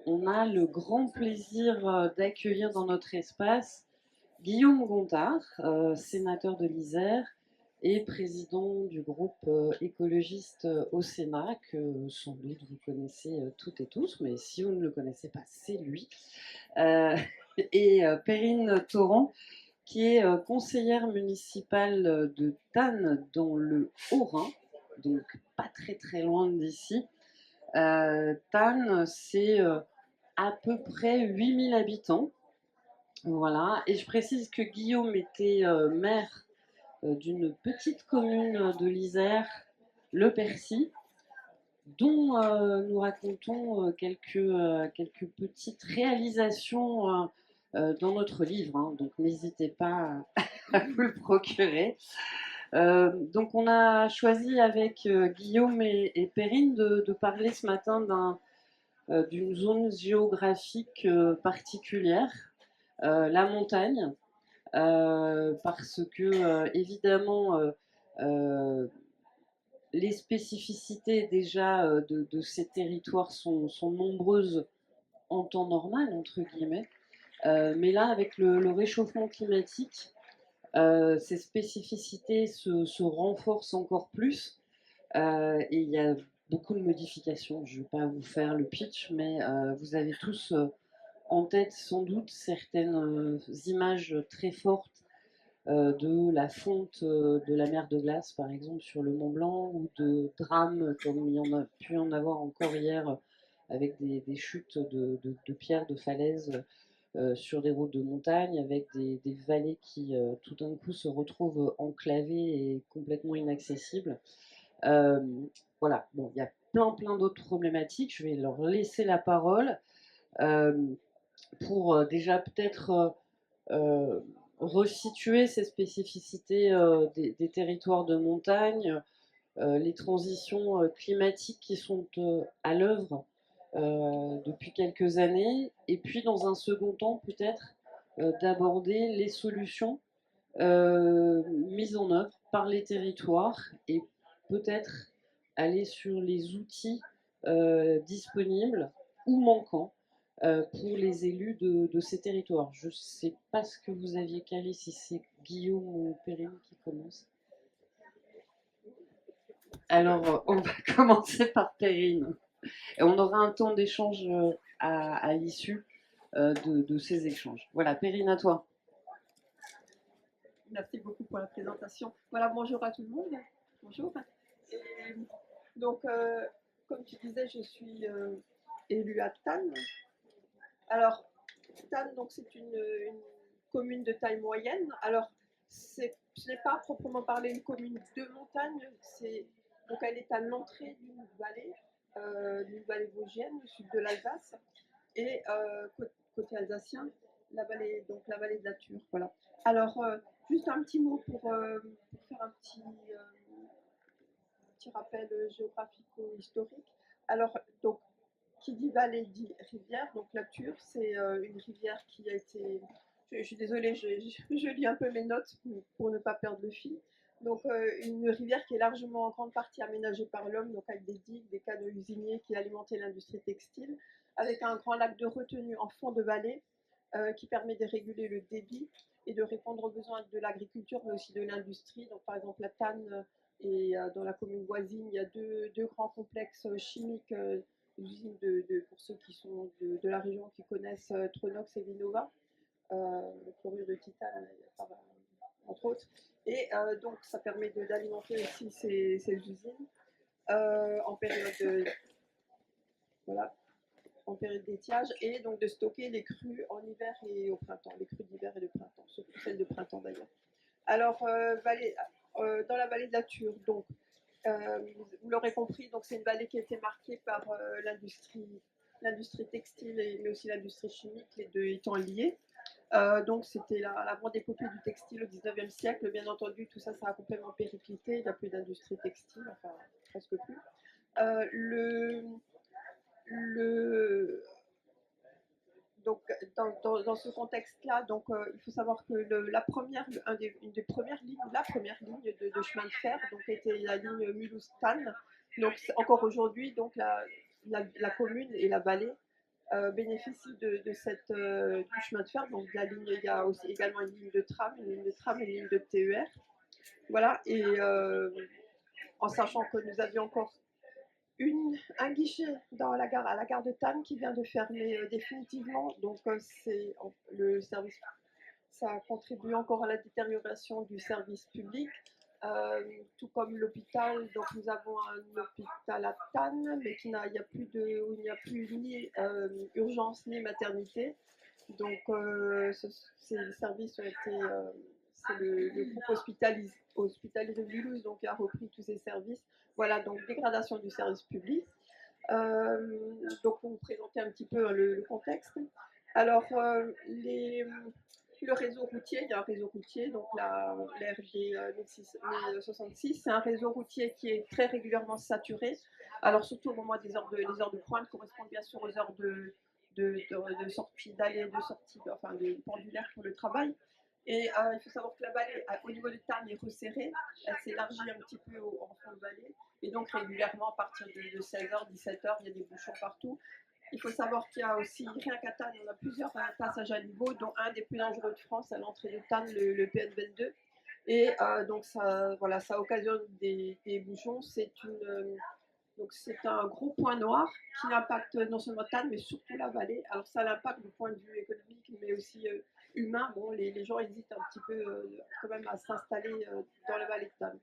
on a le grand plaisir d'accueillir dans notre espace Guillaume Gontard, sénateur de l'Isère et président du groupe écologiste au Sénat, que sans doute vous connaissez toutes et tous, mais si vous ne le connaissez pas, c'est lui. Euh, et Perrine Torrent, qui est conseillère municipale de Tannes dans le Haut-Rhin, donc pas très très loin d'ici. Tannes, c'est à peu près 8000 habitants. Voilà. Et je précise que Guillaume était maire d'une petite commune de l'Isère, Le Percy, dont nous racontons quelques petites réalisations dans notre livre. Hein. Donc n'hésitez pas à vous le procurer. Donc on a choisi avec Guillaume et Perrine de parler ce matin d'une zone géographique particulière, la montagne, parce que évidemment les spécificités déjà de ces territoires sont nombreuses en temps normal, entre guillemets, mais là avec le réchauffement climatique, ces spécificités se renforcent encore plus. Et il y a beaucoup de modifications. Je ne vais pas vous faire le pitch, mais vous avez tous en tête sans doute certaines images très fortes de la fonte de la mer de glace, par exemple, sur le Mont Blanc, ou de drames comme il y en a pu en avoir encore hier avec des chutes de pierres, de falaises sur des routes de montagne, avec des vallées qui tout d'un coup se retrouvent enclavées et complètement inaccessibles. Euh, voilà, bon, il y a plein d'autres problématiques. Je vais leur laisser la parole euh, pour déjà peut-être resituer ces spécificités des territoires de montagne, les transitions climatiques qui sont à l'œuvre depuis quelques années, et puis dans un second temps peut-être d'aborder les solutions mises en œuvre par les territoires et peut-être aller sur les outils disponibles ou manquants pour les élus de ces territoires. Je ne sais pas ce que vous aviez calé, si c'est Guillaume ou Perrine qui commence. Alors, on va commencer par Perrine. Et on aura un temps d'échange à l'issue de ces échanges. Voilà, Perrine, à toi. Merci beaucoup pour la présentation. Voilà, bonjour à tout le monde. Bonjour. Et donc, comme tu disais, je suis élue à Tannes. Alors, Tannes, donc, c'est une commune de taille moyenne. Alors, ce n'est pas proprement parler une commune de montagne. Donc, elle est à l'entrée d'une vallée vosgienne, au sud de l'Alsace. Et côté alsacien, donc la vallée de la Thur. Voilà. Alors, juste un petit mot pour faire un petit rappel géographico-historique. Alors, donc, qui dit vallée dit rivière. Donc, la Thur, c'est une rivière qui a été. Je suis désolée, je lis un peu mes notes pour ne pas perdre le fil. Donc, une rivière qui est largement en grande partie aménagée par l'homme, donc avec des digues, des canaux usiniers qui alimentaient l'industrie textile, avec un grand lac de retenue en fond de vallée qui permet de réguler le débit et de répondre aux besoins de l'agriculture, mais aussi de l'industrie. Donc, par exemple, la Tanne et dans la commune voisine, il y a deux grands complexes chimiques, usines pour ceux qui sont de la région qui connaissent Tronox et Vinova, le chlorure de titane, entre autres. Et donc, ça permet d'alimenter aussi ces usines en période voilà, en période d'étiage, et donc de stocker les crues en hiver et au printemps, les crues d'hiver et de printemps, surtout celles de printemps d'ailleurs. Alors, dans la vallée de la Thur, donc, vous l'aurez compris, donc c'est une vallée qui a été marquée par l'industrie textile, mais aussi l'industrie chimique, les deux étant liés. Donc c'était la grande épopée du textile au 19e siècle. Bien entendu, tout ça, ça a complètement périclité. Il n'y a plus d'industrie textile, enfin presque plus. Le, donc, dans ce contexte-là, donc, il faut savoir que une des premières lignes, la première ligne de chemin de fer, donc, était la ligne Mulhouse-Tannes. Donc, encore aujourd'hui, donc, la commune et la vallée bénéficient de cette, du chemin de fer. Donc la ligne, il y a aussi également une ligne de tram, et une ligne de TER. Voilà, et en sachant que nous avions encore un guichet à la gare de Tannes qui vient de fermer définitivement. Donc le service, ça contribue encore à la détérioration du service public. Tout comme l'hôpital, donc nous avons un hôpital à Tannes, mais où il n'y a plus ni urgence ni maternité. Donc ces services ont été, c'est le groupe hospitalier de Mulhouse donc a repris tous ces services. Voilà, donc dégradation du service public. Donc pour vous présenter un petit peu le contexte. Alors le réseau routier, il y a un réseau routier, donc la RD 1066, c'est un réseau routier qui est très régulièrement saturé. Alors surtout au moment des heures de pointe, correspondent bien sûr aux heures de sortie, d'aller, de sortie, enfin de pendulaire pour le travail. Et il faut savoir que la vallée, au niveau de Tarn, est resserrée, elle s'élargit un petit peu en fond de vallée. Et donc régulièrement, à partir de 16h, 17h, il y a des bouchons partout. Il faut savoir qu'il y a aussi, rien qu'à Tannes, on a plusieurs passages à niveau, dont un des plus dangereux de France à l'entrée de Tannes, le PN22. Et donc ça, voilà, ça occasionne des bouchons. Donc c'est un gros point noir qui impacte non seulement Tannes, mais surtout la vallée. Alors ça l'impact du point de vue économique, mais aussi humain. Bon, les gens hésitent un petit peu quand même à s'installer dans la vallée de Tannes.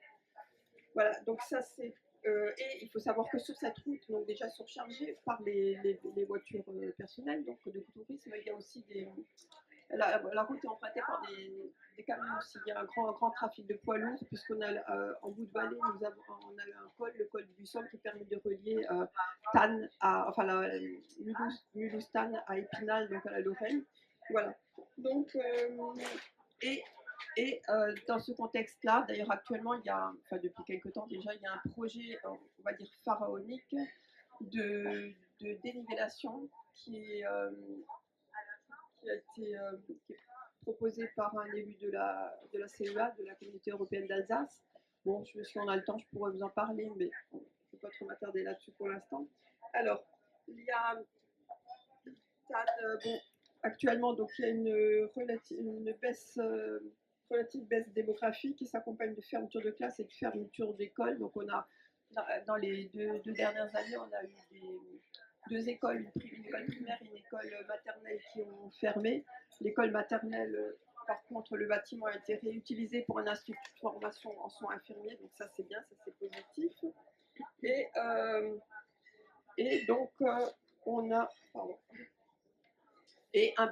Voilà, donc ça c'est. Et il faut savoir que sur cette route, donc déjà surchargée par les voitures personnelles, donc de tourisme, il y a aussi la route est empruntée par des camions aussi. Il y a un grand trafic de poids lourds, puisqu'on a en bout de vallée, on a un col, le col du Buisson, qui permet de relier Tannes enfin Mulhouse-Tannes à Épinal, donc à la Lorraine. Voilà. Donc, et dans ce contexte-là, d'ailleurs actuellement, enfin depuis quelques temps déjà, il y a un projet, on va dire pharaonique, de dénivellation qui a été qui est proposé par un élu de la CEA, de la Communauté européenne d'Alsace. Bon, si on a le temps, je pourrais vous en parler, mais bon, je ne vais pas trop m'attarder là-dessus pour l'instant. Alors, il y a bon, actuellement, donc, il y a une relative baisse démographique qui s'accompagne de fermeture de classes et de fermeture d'écoles. Donc, on a, dans les deux dernières années, on a eu deux écoles, une école primaire et une école maternelle qui ont fermé. L'école maternelle, par contre, le bâtiment a été réutilisé pour un institut de formation en soins infirmiers, donc ça c'est bien, ça c'est positif. Et donc, on a un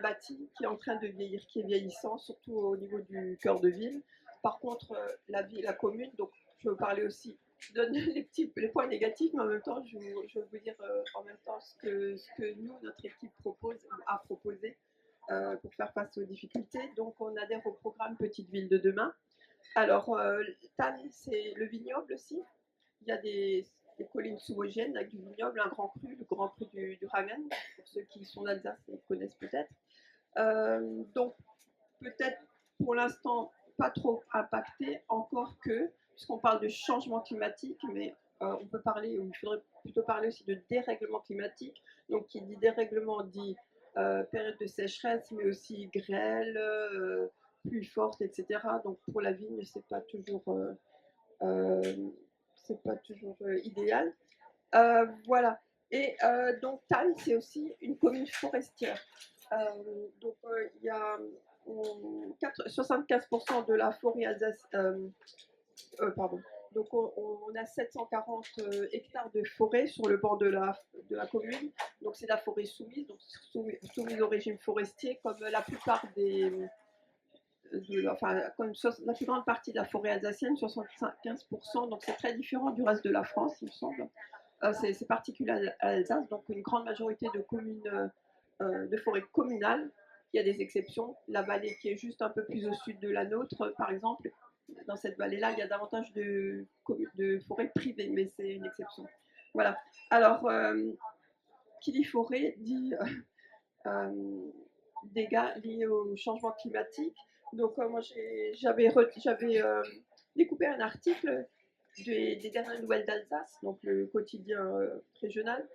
bâti qui est en train de vieillir, qui est vieillissant, surtout au niveau du cœur de ville. Par contre, la commune, donc je veux parler aussi, je donne les points négatifs, mais en même temps, je veux vous dire en même temps ce que nous, notre équipe a proposé pour faire face aux difficultés. Donc, on adhère au programme Petite Ville de demain. Alors, Tannes, c'est le vignoble aussi. Il y a des collines sous-vosgiennes avec du vignoble, un grand cru, le grand cru du Ragen, pour ceux qui sont d'Alsace et connaissent peut-être. Donc, peut-être pour l'instant, pas trop impacté, encore que, puisqu'on parle de changement climatique, mais on peut parler, ou il faudrait plutôt parler aussi de dérèglement climatique. Donc, qui dit dérèglement dit période de sécheresse, mais aussi grêle, pluie forte, etc. Donc, pour la vigne, c'est pas toujours idéal. Voilà. Et donc Tannes, c'est aussi une commune forestière. Donc il y a 75% de la forêt alsacienne. Pardon. Donc on a 740 hectares de forêt sur le bord de la commune. Donc c'est la forêt soumise, donc soumise au régime forestier, comme la plupart comme la plus grande partie de la forêt alsacienne, 75%, donc c'est très différent du reste de la France, il me semble. C'est particulier à l'Alsace, donc une grande majorité de communes de forêt communale. Il y a des exceptions. La vallée qui est juste un peu plus au sud de la nôtre, par exemple, dans cette vallée-là, il y a davantage de forêts privées, mais c'est une exception. Voilà. Alors, qui dit forêt dit dégâts liés au changement climatique. Donc moi j'avais découpé un article des dernières nouvelles d'Alsace, donc le quotidien régional,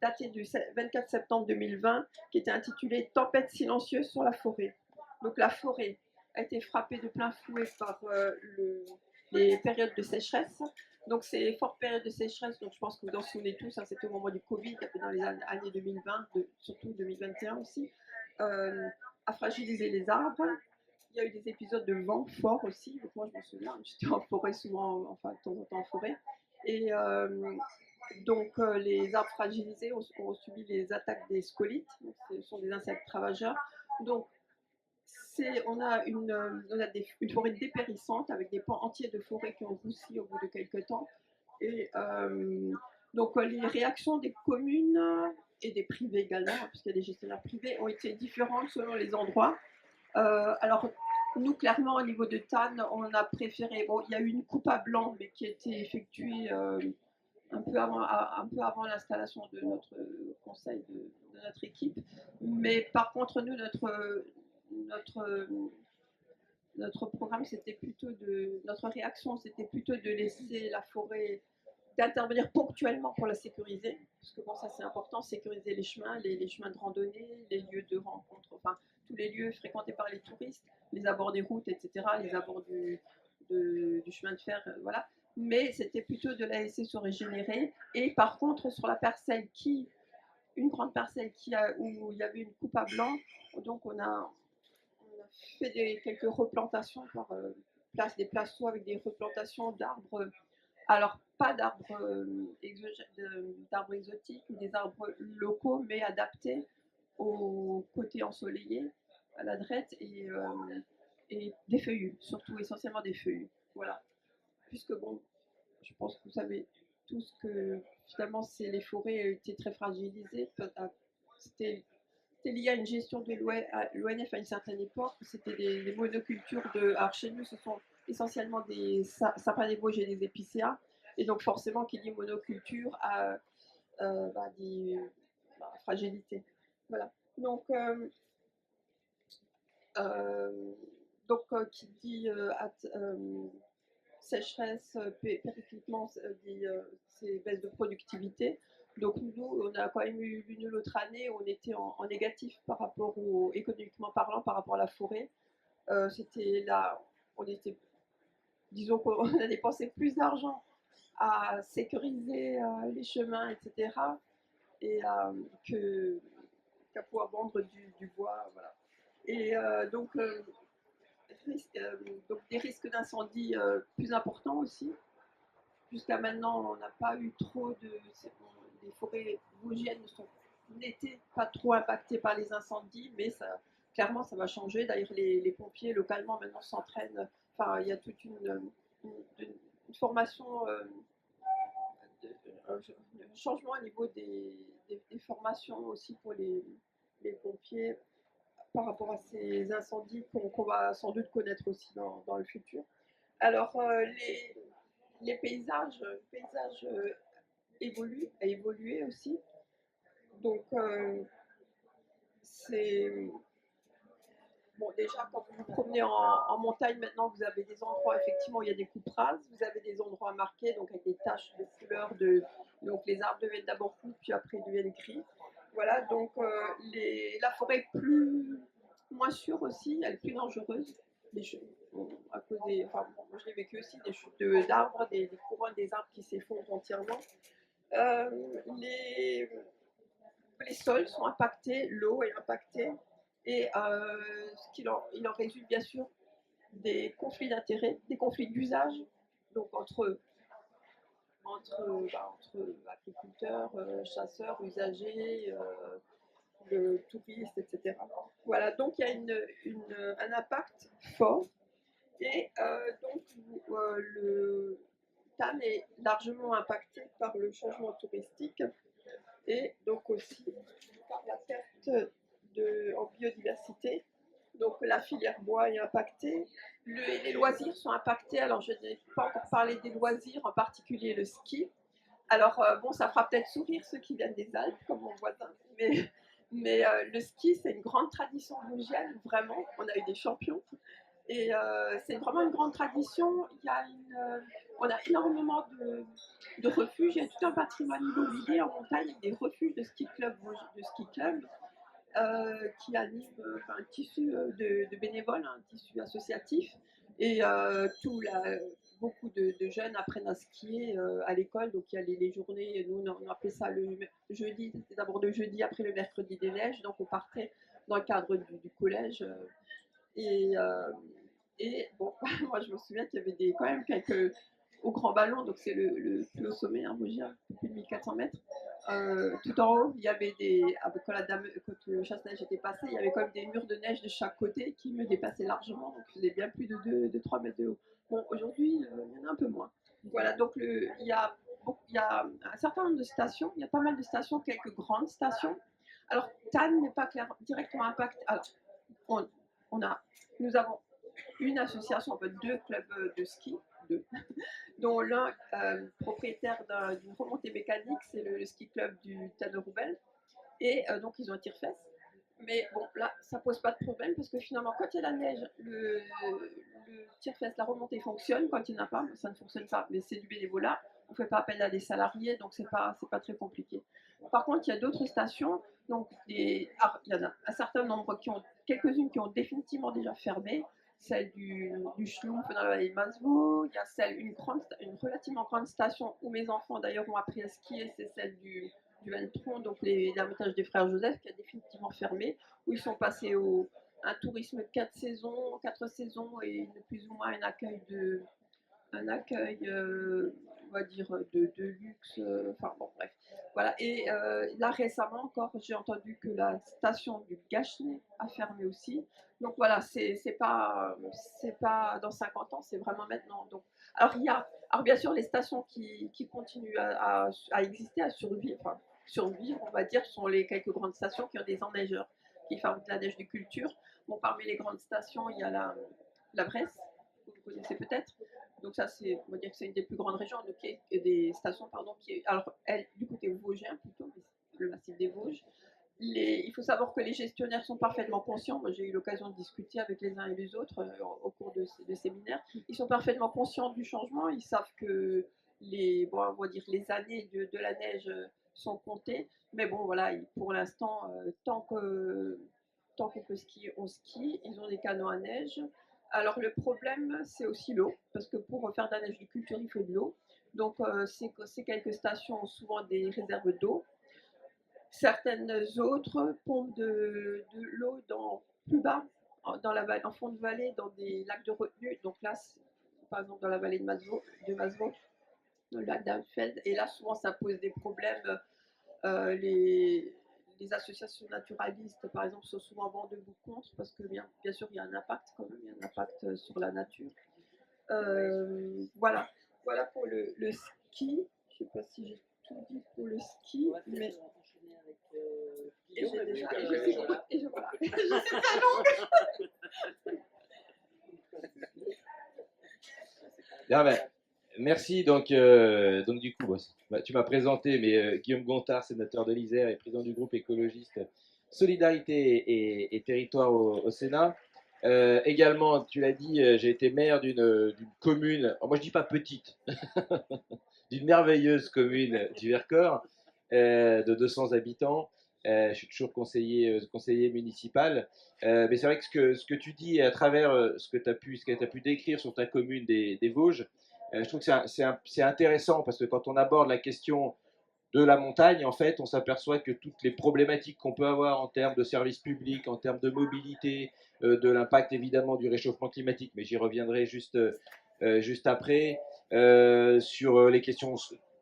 daté du 24 septembre 2020, qui était intitulé Tempête silencieuse sur la forêt. Donc la forêt a été frappée de plein fouet par les périodes de sécheresse. Donc ces fortes périodes de sécheresse, donc je pense que vous en souvenez tous, hein, c'était au moment du Covid, dans les années 2020, surtout 2021 aussi, a fragilisé les arbres. Il y a eu des épisodes de vent fort aussi. Donc moi je me souviens, j'étais en forêt souvent, enfin de temps en temps en forêt. Et donc les arbres fragilisés ont subi les attaques des scolites. Donc, ce sont des insectes ravageurs. Donc on a une forêt dépérissante avec des pans entiers de forêt qui ont roussi au bout de quelques temps. Et donc les réactions des communes et des privés également, puisqu'il y a des gestionnaires privés, ont été différentes selon les endroits. Alors nous, clairement, au niveau de Tannes, on a préféré. Bon, il y a eu une coupe à blanc, mais qui a été effectuée un peu avant l'installation de notre conseil, de notre équipe. Mais par contre, nous, notre programme, c'était plutôt notre réaction, c'était plutôt de laisser la forêt, d'intervenir ponctuellement pour la sécuriser, parce que bon, ça c'est important, sécuriser les chemins, les chemins de randonnée, les lieux de rencontre, enfin tous les lieux fréquentés par les touristes, les abords des routes, etc., les abords du chemin de fer, voilà. Mais c'était plutôt de la laisser se régénérer. Et par contre, sur la parcelle une grande parcelle où il y avait une coupe à blanc, donc on a fait quelques replantations par des placeaux avec des replantations d'arbres. Alors, pas d'arbres exotiques ou des arbres locaux, mais adaptés au côté ensoleillé, à la drette, et des feuillus, surtout essentiellement des feuillus. Voilà. Puisque, bon, je pense que vous savez tous que finalement, les forêts étaient très fragilisées. C'était lié à une gestion de l'ONF à une certaine époque. C'était des monocultures alors chez nous, ce sont essentiellement des sapins des Vosges et des épicéas. Et donc forcément, qui dit monoculture à dit fragilité. Voilà. Donc, qui dit sécheresse, périphériquement, dit c'est baisse de productivité. Donc nous, on a quand même eu l'une ou l'autre année où on était en négatif économiquement parlant, par rapport à la forêt. C'était là, disons qu'on a dépensé plus d'argent à sécuriser les chemins, etc., et qu'à pouvoir vendre du bois, voilà. Et donc des risques d'incendie plus importants aussi. Jusqu'à maintenant, on n'a pas eu les forêts vosgiennes n'étaient pas trop impactées par les incendies, mais clairement, ça va changer. D'ailleurs, les pompiers localement maintenant s'entraînent. Enfin, il y a toute une formation, un changement au niveau des formations aussi pour les pompiers par rapport à ces incendies qu'on va sans doute connaître aussi dans le futur. Alors, les paysages a évolué aussi. Donc, c'est. Bon, déjà, quand vous vous promenez en montagne, maintenant, vous avez des endroits, effectivement, où il y a des coupes rases. Vous avez des endroits marqués, donc avec des taches de couleur. Donc, les arbres deviennent d'abord roux, puis après deviennent gris. Voilà, donc la forêt est moins sûre aussi, elle est plus dangereuse. À cause moi je l'ai vécu aussi, des chutes d'arbres, des couronnes des arbres qui s'effondrent entièrement. Les sols sont impactés, l'eau est impactée, et il en résulte bien sûr des conflits d'intérêts, des conflits d'usage, donc entre agriculteurs, chasseurs, usagers, touristes, etc. Voilà, donc il y a un impact fort, et donc le Tannes est largement impacté par le changement touristique, et donc aussi par la perte en biodiversité. Donc la filière bois est impactée, les loisirs sont impactés. Alors je n'ai pas encore parlé des loisirs, en particulier le ski. Alors bon, ça fera peut-être sourire ceux qui viennent des Alpes, comme mon voisin, mais le ski, c'est une grande tradition vosgienne, vraiment. On a eu des champions. Et c'est vraiment une grande tradition. on a énormément de refuges. Il y a tout un patrimoine immobilier en montagne, avec des refuges de ski club, qui animent un tissu de bénévoles, un tissu associatif. Et beaucoup de jeunes apprennent à skier à l'école. Donc il y a les journées, nous on appelait ça le jeudi, c'était d'abord le jeudi après le mercredi des neiges. Donc on partait dans le cadre du collège. Et, euh, et bon, moi je me souviens qu'il y avait quand même quelques. Au Grand Ballon, donc c'est le plus haut sommet, hein, Vosgien, plus de 1400 mètres. Tout en haut, il y avait quand le chasse-neige était passé, il y avait quand même des murs de neige de chaque côté qui me dépassaient largement, donc il faisait bien plus de 3 mètres de haut. Bon, aujourd'hui, il y en a un peu moins. Voilà, donc il y a un certain nombre de stations, il y a pas mal de stations, quelques grandes stations. Alors, Tannes n'est pas directement impacté. Alors, nous avons une association, en fait, deux clubs de ski, dont l'un propriétaire d'une remontée mécanique, c'est le ski club du Tanne-Roubaix. Et donc, ils ont un tire-fesse. Mais bon, là, ça pose pas de problème parce que finalement, quand il y a la neige, le tire-fesse, la remontée fonctionne. Quand il n'y en a pas, ça ne fonctionne pas. Mais c'est du bénévolat. On ne fait pas appel à des salariés, donc c'est pas très compliqué. Par contre, il y a d'autres stations. Donc, il y en a un certain nombre quelques-unes qui ont définitivement déjà fermé. Celle du Schlumpf dans la vallée de Masvaux. Il y a une relativement grande station où mes enfants d'ailleurs ont appris à skier, c'est celle du Ventron, donc l'Ermitage des Frères Joseph, qui a définitivement fermé, où ils sont passés un tourisme de 4 saisons et plus ou moins un accueil on va dire, de luxe, enfin bon, bref. Voilà, et là récemment encore, j'ai entendu que la station du Gachenay a fermé aussi. Donc voilà, c'est pas dans 50 ans, c'est vraiment maintenant. Donc, alors bien sûr, les stations qui continuent à exister, à survivre, on va dire, sont les quelques grandes stations qui ont des enneigeurs, qui fabriquent la neige de culture. Bon, parmi les grandes stations, il y a la Bresse, vous connaissez peut-être. Donc ça, on va dire que c'est une des plus grandes régions, donc des stations, pardon, alors elle, du côté vosgien plutôt, le massif des Vosges. Il faut savoir que les gestionnaires sont parfaitement conscients. Moi, j'ai eu l'occasion de discuter avec les uns et les autres au cours de séminaires. Ils sont parfaitement conscients du changement. Ils savent que on va dire les années de la neige sont comptées. Mais bon, voilà, pour l'instant, tant qu'on peut skier, on skie. Ils ont des canots à neige. Alors le problème, c'est aussi l'eau, parce que pour faire de la neige de culture, il faut de l'eau. Donc ces quelques stations ont souvent des réserves d'eau. Certaines autres pompent de l'eau plus bas, en fond de vallée, dans des lacs de retenue. Donc là, par exemple, dans la vallée de Masvaux, dans le lac d'Alfeld. Et là, souvent, ça pose des problèmes. Les associations naturalistes, par exemple, sont souvent vent debout contre, parce que bien sûr, il y a un impact quand même, il y a un impact sur la nature. Voilà pour le ski. Je ne sais pas si j'ai tout dit pour le ski, mais et j'ai déjà et je voilà. Je sais pas long. Bien, ben, merci. Donc du coup, tu m'as présenté, mais Guillaume Gontard, sénateur de l'Isère et président du groupe écologiste Solidarité et Territoire au Sénat. Également, tu l'as dit, j'ai été maire d'une commune, alors moi je dis pas petite, d'une merveilleuse commune du Vercors de 200 habitants. Je suis toujours conseiller municipal. Mais c'est vrai que ce que tu dis à travers ce que tu as pu décrire sur ta commune des Vosges, je trouve que c'est intéressant parce que quand on aborde la question de la montagne, en fait, on s'aperçoit que toutes les problématiques qu'on peut avoir en termes de services publics, en termes de mobilité, de l'impact évidemment du réchauffement climatique, mais j'y reviendrai juste après, sur les questions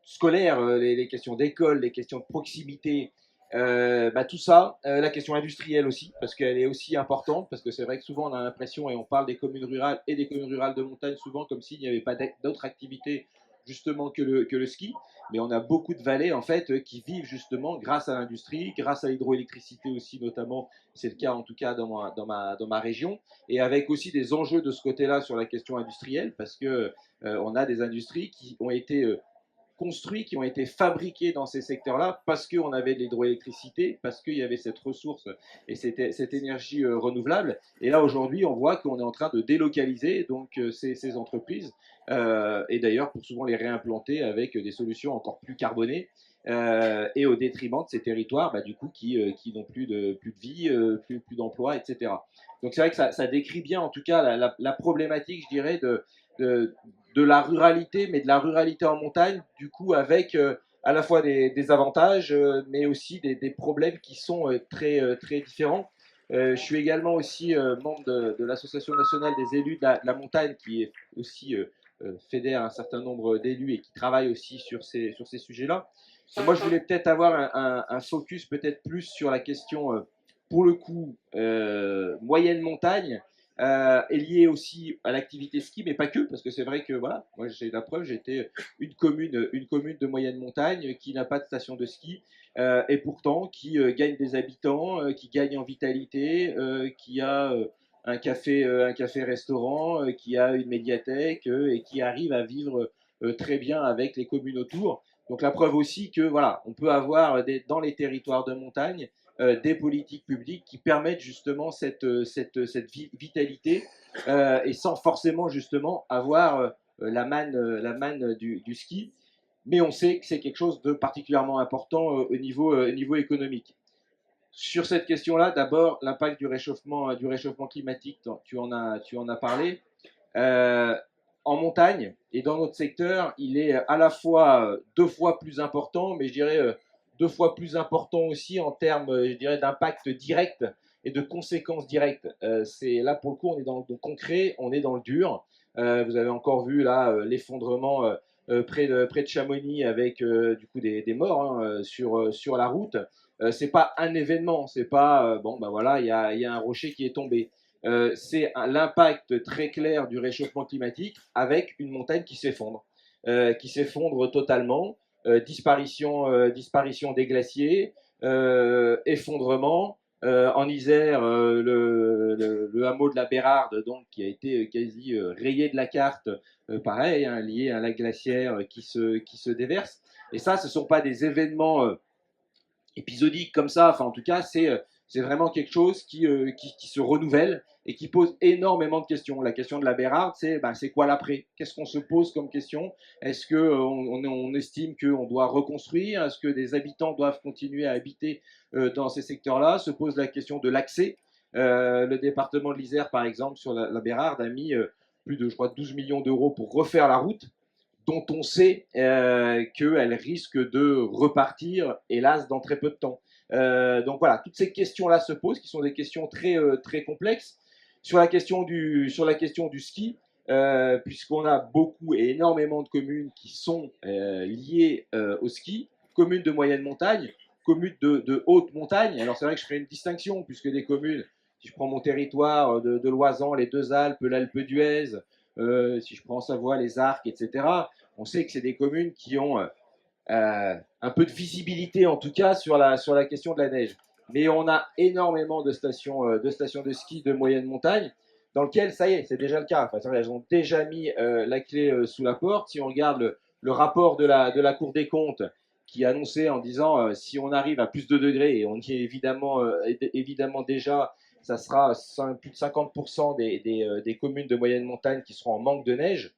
scolaires, les questions d'école, les questions de proximité, tout ça, la question industrielle aussi, parce qu'elle est aussi importante, parce que c'est vrai que souvent on a l'impression, et on parle des communes rurales et des communes rurales de montagne souvent comme s'il n'y avait pas d'autres activités justement que le ski, mais on a beaucoup de vallées en fait qui vivent justement grâce à l'industrie, grâce à l'hydroélectricité aussi notamment, c'est le cas en tout cas dans ma région, et avec aussi des enjeux de ce côté-là sur la question industrielle, parce que on a des industries qui ont été construits, qui ont été fabriqués dans ces secteurs-là parce qu'on avait de l'hydroélectricité, parce qu'il y avait cette ressource et cette énergie renouvelable. Et là, aujourd'hui, on voit qu'on est en train de délocaliser donc, ces entreprises et d'ailleurs pour souvent les réimplanter avec des solutions encore plus carbonées. Et au détriment de ces territoires, du coup, qui n'ont plus de vie, plus d'emploi, etc. Donc c'est vrai que ça décrit bien, en tout cas, la problématique, je dirais, de la ruralité, mais de la ruralité en montagne, du coup, avec à la fois des avantages, mais aussi des problèmes qui sont très différents. Je suis également aussi membre de l'Association nationale des élus de la montagne, qui est aussi fédère un certain nombre d'élus et qui travaille aussi sur ces sujets-là. Et moi, je voulais peut-être avoir un focus peut-être plus sur la question, pour le coup, moyenne montagne, est liée aussi à l'activité ski, mais pas que, parce que c'est vrai que voilà, moi j'ai la preuve, j'étais une commune de moyenne montagne qui n'a pas de station de ski, et pourtant qui gagne des habitants, qui gagne en vitalité, qui a un café-restaurant, qui a une médiathèque et qui arrive à vivre très bien avec les communes autour. Donc la preuve aussi que voilà, on peut avoir dans les territoires de montagne des politiques publiques qui permettent justement cette vitalité et sans forcément justement avoir la manne du ski. Mais on sait que c'est quelque chose de particulièrement important au niveau économique. Sur cette question-là, d'abord, l'impact du réchauffement climatique, tu en as parlé. En montagne et dans notre secteur, il est à la fois 2 fois plus important, mais je dirais 2 fois plus important aussi en termes, je dirais, d'impact direct et de conséquences directes. C'est là pour le coup, on est dans le concret, on est dans le dur. Vous avez encore vu là l'effondrement près de Chamonix avec du coup des morts hein, sur la route. C'est pas un événement, c'est pas bon ben voilà, il y a un rocher qui est tombé. C'est l'impact très clair du réchauffement climatique avec une montagne qui s'effondre totalement, disparition des glaciers, effondrement. En Isère, le hameau de la Bérarde, donc, qui a été quasi rayé de la carte, pareil, hein, lié à un lac glaciaire qui se déverse. Et ça, ce ne sont pas des événements épisodiques comme ça, enfin en tout cas, c'est vraiment quelque chose qui se renouvelle et qui pose énormément de questions. La question de la Bérarde, c'est quoi l'après? Qu'est-ce qu'on se pose comme question? Est-ce qu'on estime qu'on doit reconstruire? Est-ce que des habitants doivent continuer à habiter dans ces secteurs-là? Se pose la question de l'accès. Le département de l'Isère, par exemple, sur la Bérarde, a mis plus de, je crois, 12 millions d'euros pour refaire la route, dont on sait qu'elle risque de repartir, hélas, dans très peu de temps. Donc voilà, toutes ces questions-là se posent, qui sont des questions très complexes. Sur la question du ski, puisqu'on a beaucoup et énormément de communes qui sont liées au ski, communes de moyenne montagne, communes de haute montagne. Alors c'est vrai que je ferai une distinction, puisque des communes, si je prends mon territoire de Loisan, les Deux Alpes, l'Alpe d'Huez, si je prends Savoie, les Arcs, etc., on sait que c'est des communes qui ont un peu de visibilité, en tout cas, sur la question de la neige. Mais on a énormément de stations de ski de moyenne montagne, dans lesquelles, ça y est, c'est déjà le cas. Enfin, elles ont déjà mis la clé sous la porte. Si on regarde le rapport de la Cour des comptes, qui annonçait en disant si on arrive à plus de degrés, et on y est évidemment déjà, ça sera plus de 50% des communes de moyenne montagne qui seront en manque de neige.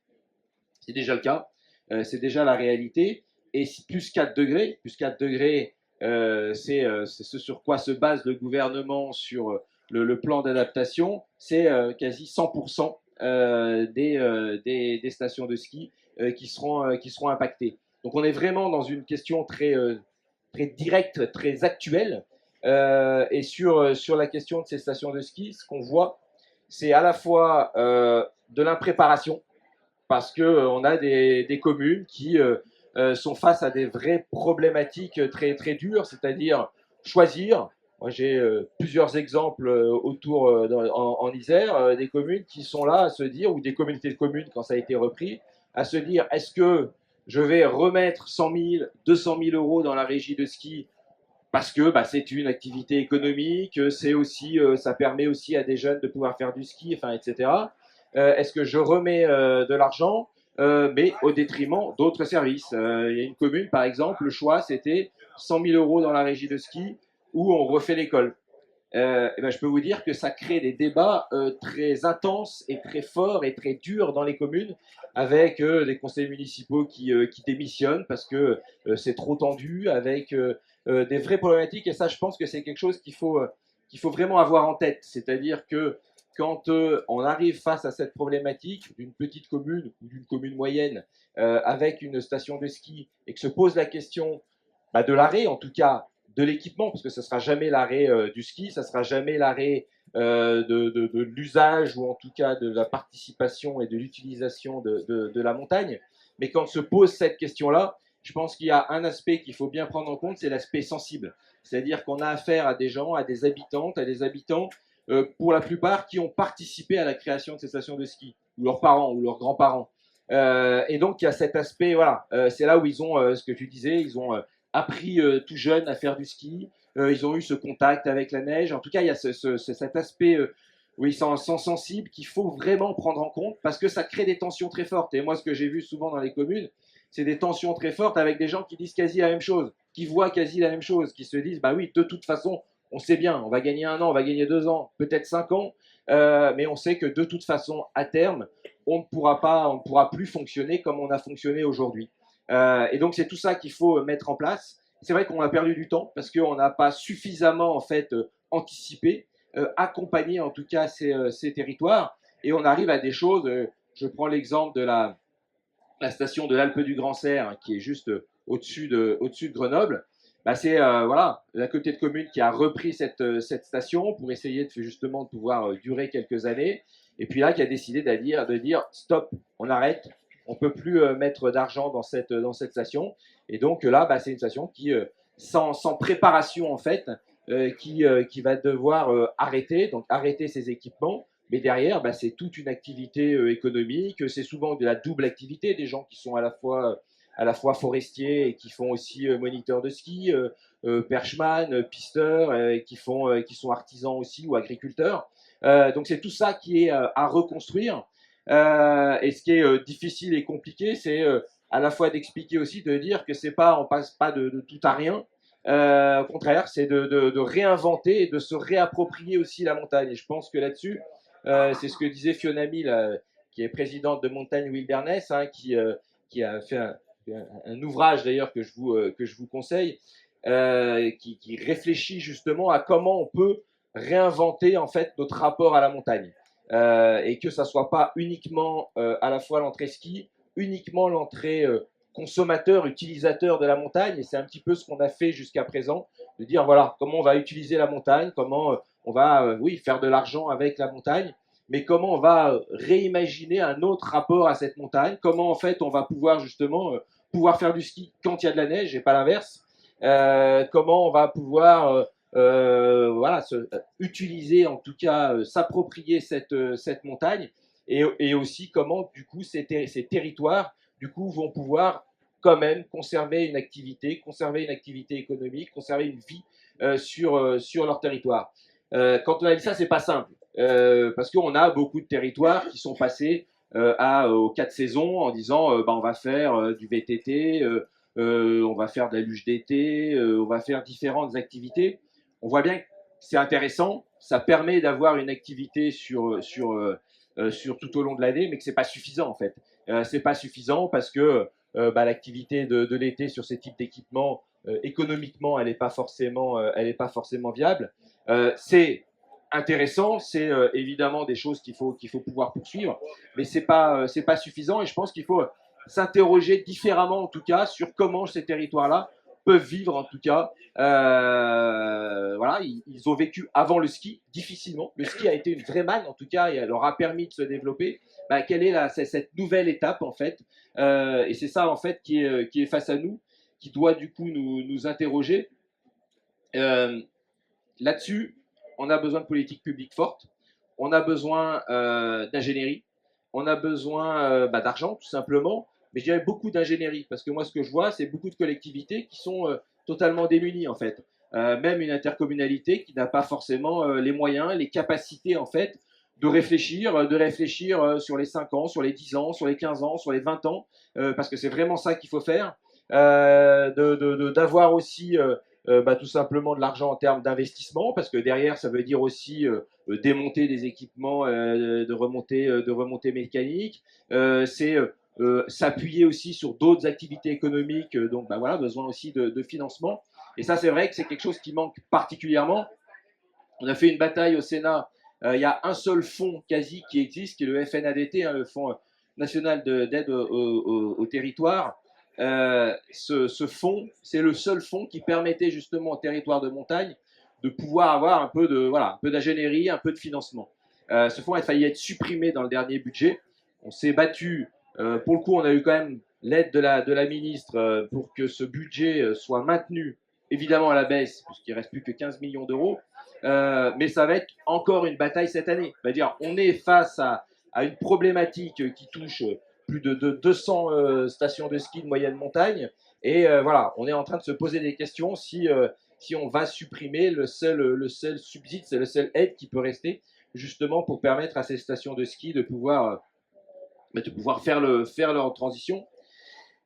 C'est déjà le cas, c'est déjà la réalité. Et plus 4 degrés, c'est ce sur quoi se base le gouvernement sur le plan d'adaptation, c'est quasi 100% des stations de ski qui seront impactées. Donc on est vraiment dans une question très directe, très actuelle. Et sur la question de ces stations de ski, ce qu'on voit, c'est à la fois de l'impréparation, parce qu'on a des communes qui sont face à des vraies problématiques très dures, c'est-à-dire choisir. Moi, j'ai plusieurs exemples autour en Isère, des communes qui sont là à se dire, ou des communautés de communes quand ça a été repris, à se dire, est-ce que je vais remettre 100 000, 200 000 euros dans la régie de ski parce que c'est une activité économique, ça permet aussi à des jeunes de pouvoir faire du ski, enfin, etc. Est-ce que je remets de l'argent mais au détriment d'autres services. Il y a une commune, par exemple, le choix, c'était 100 000 € dans la régie de ski où on refait l'école. Et ben, je peux vous dire que ça crée des débats très intenses et très forts et très durs dans les communes, avec des conseils municipaux qui démissionnent parce que c'est trop tendu, avec des vraies problématiques. Et ça, je pense que c'est quelque chose qu'il faut vraiment avoir en tête. C'est-à-dire que quand on arrive face à cette problématique d'une petite commune ou d'une commune moyenne avec une station de ski et que se pose la question de l'arrêt, en tout cas de l'équipement, parce que ça ne sera jamais l'arrêt du ski, ça ne sera jamais l'arrêt de l'usage ou en tout cas de la participation et de l'utilisation de la montagne. Mais quand se pose cette question-là, je pense qu'il y a un aspect qu'il faut bien prendre en compte, c'est l'aspect sensible. C'est-à-dire qu'on a affaire à des gens, à des habitantes, à des habitants, pour la plupart, qui ont participé à la création de ces stations de ski, ou leurs parents, ou leurs grands-parents. Et donc, il y a cet aspect, voilà, c'est là où ils ont, ce que tu disais, ils ont appris tout jeune à faire du ski, ils ont eu ce contact avec la neige. En tout cas, il y a cet aspect où ils sont sensibles qu'il faut vraiment prendre en compte parce que ça crée des tensions très fortes. Et moi, ce que j'ai vu souvent dans les communes, c'est des tensions très fortes avec des gens qui disent quasi la même chose, qui voient quasi la même chose, qui se disent, bah oui, de toute façon, on sait bien, on va gagner 1 an, on va gagner 2 ans, peut-être 5 ans, mais on sait que de toute façon, à terme, on ne pourra plus fonctionner comme on a fonctionné aujourd'hui. Et donc, c'est tout ça qu'il faut mettre en place. C'est vrai qu'on a perdu du temps parce qu'on n'a pas suffisamment en fait anticipé, accompagné en tout cas ces territoires, et on arrive à des choses. Je prends l'exemple de la station de l'Alpe du Grand Serre, hein, qui est juste au-dessus de Grenoble. Bah, c'est voilà, la communauté de communes qui a repris cette station pour essayer justement de pouvoir durer quelques années, et puis là qui a décidé de dire stop, on arrête, on ne peut plus mettre d'argent dans cette station. Et donc là, c'est une station qui, sans préparation en fait, qui va devoir arrêter, donc arrêter ses équipements. Mais derrière, c'est toute une activité économique. C'est souvent de la double activité, des gens qui sont à la fois forestiers et qui font aussi moniteurs de ski, perchman, pisteurs, qui sont artisans aussi ou agriculteurs. Donc c'est tout ça qui est à reconstruire. Et ce qui est difficile et compliqué, c'est à la fois d'expliquer aussi, de dire que on passe pas de tout à rien. Au contraire, c'est de réinventer et de se réapproprier aussi la montagne. Et je pense que là-dessus, c'est ce que disait Fiona Mill, qui est présidente de Montagne Wilderness, hein, qui a fait un ouvrage d'ailleurs que je vous conseille, qui réfléchit justement à comment on peut réinventer en fait notre rapport à la montagne, et que ça soit pas uniquement à la fois l'entrée ski, uniquement l'entrée consommateur, utilisateur de la montagne. Et c'est un petit peu ce qu'on a fait jusqu'à présent, de dire voilà comment on va utiliser la montagne, comment on va oui faire de l'argent avec la montagne, mais comment on va réimaginer un autre rapport à cette montagne, comment en fait on va pouvoir justement pouvoir faire du ski quand il y a de la neige et pas l'inverse, comment on va pouvoir voilà, utiliser, en tout cas s'approprier cette montagne, et aussi comment du coup ces territoires du coup vont pouvoir quand même conserver une activité économique, conserver une vie sur leur territoire. Quand on a dit ça, c'est pas simple, parce qu'on a beaucoup de territoires qui sont passés aux 4 saisons en disant on va faire du VTT, on va faire de la luge d'été, on va faire différentes activités. On voit bien que c'est intéressant, ça permet d'avoir une activité sur tout au long de l'année, mais que c'est pas suffisant en fait. C'est pas suffisant parce que l'activité de l'été sur ces types d'équipements, économiquement, elle n'est pas forcément viable. C'est intéressant, c'est évidemment des choses qu'il faut pouvoir poursuivre, mais c'est pas suffisant. Et je pense qu'il faut s'interroger différemment en tout cas sur comment ces territoires-là peuvent vivre en tout cas. Voilà, ils ont vécu avant le ski difficilement. Le ski a été une vraie manne en tout cas et elle leur a permis de se développer. Quelle est cette nouvelle étape en fait, et c'est ça en fait qui est face à nous, qui doit du coup nous interroger. Là-dessus, on a besoin de politiques publiques fortes, on a besoin d'ingénierie, on a besoin d'argent tout simplement, mais je dirais beaucoup d'ingénierie, parce que moi ce que je vois, c'est beaucoup de collectivités qui sont totalement démunies en fait. Même une intercommunalité qui n'a pas forcément les moyens, les capacités en fait de réfléchir sur les 5 ans, sur les 10 ans, sur les 15 ans, sur les 20 ans, parce que c'est vraiment ça qu'il faut faire. D'avoir aussi tout simplement de l'argent en termes d'investissement, parce que derrière, ça veut dire aussi démonter des équipements de remontée mécanique. C'est s'appuyer aussi sur d'autres activités économiques, donc voilà, besoin aussi de financement. Et ça, c'est vrai que c'est quelque chose qui manque particulièrement. On a fait une bataille au Sénat. Il y a un seul fonds quasi qui existe, qui est le FNADT, hein, le Fonds national d'aide au territoire. Ce fonds, c'est le seul fonds qui permettait justement aux territoires de montagne de pouvoir avoir un peu d'ingénierie, un peu de financement. Ce fonds a failli être supprimé dans le dernier budget. On s'est battu. Pour le coup, on a eu quand même l'aide de la ministre pour que ce budget soit maintenu, évidemment à la baisse, puisqu'il ne reste plus que 15 millions d'euros. Mais ça va être encore une bataille cette année. C'est-à-dire, on est face à une problématique qui touche plus de 200 stations de ski de moyenne montagne. Et voilà, on est en train de se poser des questions si on va supprimer le seul subside, c'est le seul aide qui peut rester, justement pour permettre à ces stations de ski de pouvoir faire leur transition.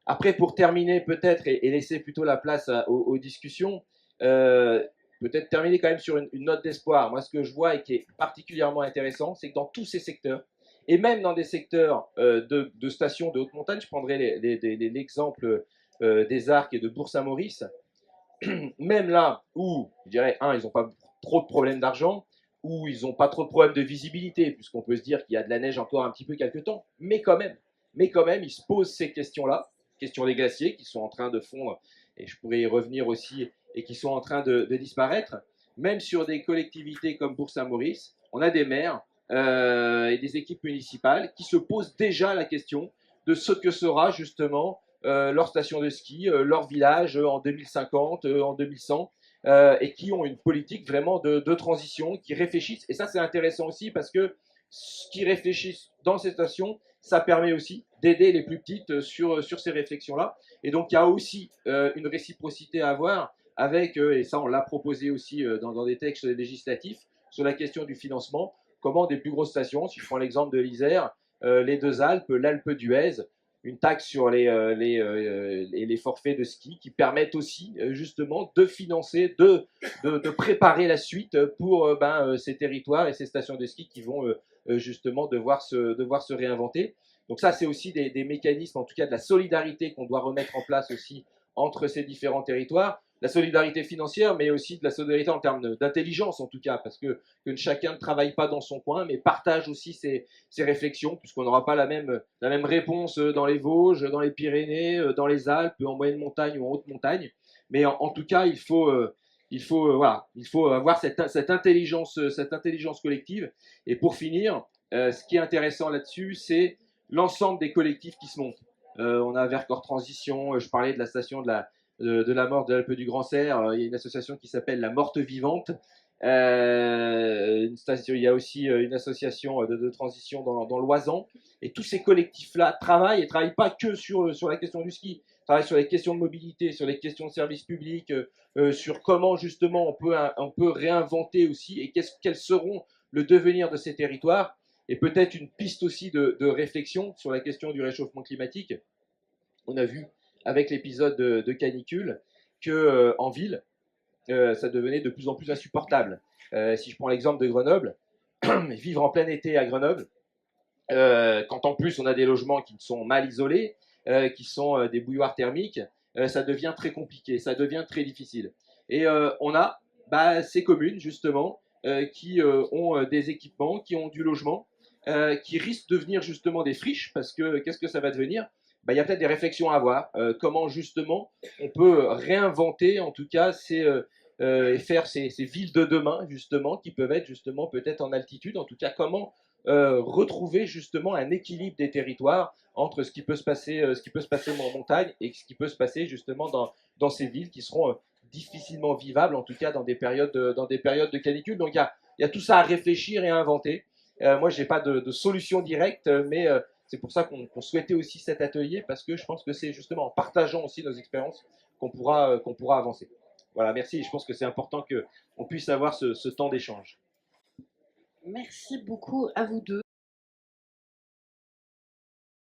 Après, pour terminer peut-être et laisser plutôt la place aux discussions, peut-être terminer quand même sur une note d'espoir. Moi, ce que je vois et qui est particulièrement intéressant, c'est que dans tous ces secteurs, et même dans des secteurs de stations de haute montagne, je prendrai l'exemple des Arcs et de Bourg-Saint-Maurice, même là où, je dirais, ils n'ont pas trop de problèmes d'argent, où ils n'ont pas trop de problèmes de visibilité, puisqu'on peut se dire qu'il y a de la neige encore un petit peu quelques temps, mais quand même, ils se posent ces questions-là, questions des glaciers qui sont en train de fondre, et je pourrais y revenir aussi, et qui sont en train de disparaître. Même sur des collectivités comme Bourg-Saint-Maurice, on a des maires et des équipes municipales qui se posent déjà la question de ce que sera justement leur station de ski, leur village en 2050, en 2100, et qui ont une politique vraiment de transition, qui réfléchissent. Et ça, c'est intéressant aussi parce que ce qui réfléchissent dans ces stations, ça permet aussi d'aider les plus petites sur ces réflexions-là. Et donc, il y a aussi une réciprocité à avoir avec, et ça, on l'a proposé aussi dans des textes législatifs, sur la question du financement. Comment des plus grosses stations, si je prends l'exemple de l'Isère, les Deux Alpes, l'Alpe d'Huez, une taxe sur les forfaits de ski qui permettent aussi justement de financer, de préparer la suite pour ces territoires et ces stations de ski qui vont justement devoir se réinventer. Donc ça, c'est aussi des mécanismes, en tout cas de la solidarité qu'on doit remettre en place aussi entre ces différents territoires. La solidarité financière, mais aussi de la solidarité en termes d'intelligence, en tout cas, parce que chacun ne travaille pas dans son coin, mais partage aussi ses réflexions, puisqu'on n'aura pas la même réponse dans les Vosges, dans les Pyrénées, dans les Alpes, en moyenne montagne ou en haute montagne. Mais en tout cas, il faut avoir cette intelligence collective. Et pour finir, ce qui est intéressant là-dessus, c'est l'ensemble des collectifs qui se montent. On a Vercors Transition, je parlais de la station de la mort de l'Alpe du Grand Serre, il y a une association qui s'appelle La Morte Vivante. Il y a aussi une association de transition dans l'Oisan. Et tous ces collectifs-là travaillent, et ne travaillent pas que sur la question du ski, ils travaillent sur les questions de mobilité, sur les questions de services publics, sur comment justement on peut réinventer aussi, et quels seront le devenir de ces territoires. Et peut-être une piste aussi de réflexion sur la question du réchauffement climatique. On a vu avec l'épisode de canicule qu'en ville, ça devenait de plus en plus insupportable. Si je prends l'exemple de Grenoble, vivre en plein été à Grenoble, quand en plus on a des logements qui sont mal isolés, qui sont des bouilloires thermiques, ça devient très compliqué, ça devient très difficile. Et on a ces communes justement qui ont des équipements, qui ont du logement, qui risquent de devenir justement des friches, parce que qu'est-ce que ça va devenir? Il y a peut-être des réflexions à avoir, comment justement on peut réinventer en tout cas et faire ces villes de demain justement, qui peuvent être justement peut-être en altitude, en tout cas comment retrouver justement un équilibre des territoires entre ce qui peut se passer en montagne et ce qui peut se passer justement dans ces villes qui seront difficilement vivables, en tout cas dans des périodes de canicule. Donc il y a tout ça à réfléchir et à inventer. Moi, je n'ai pas de solution directe, mais c'est pour ça qu'on souhaitait aussi cet atelier, parce que je pense que c'est justement en partageant aussi nos expériences qu'on pourra avancer. Voilà, merci. Je pense que c'est important qu'on puisse avoir ce temps d'échange. Merci beaucoup à vous deux.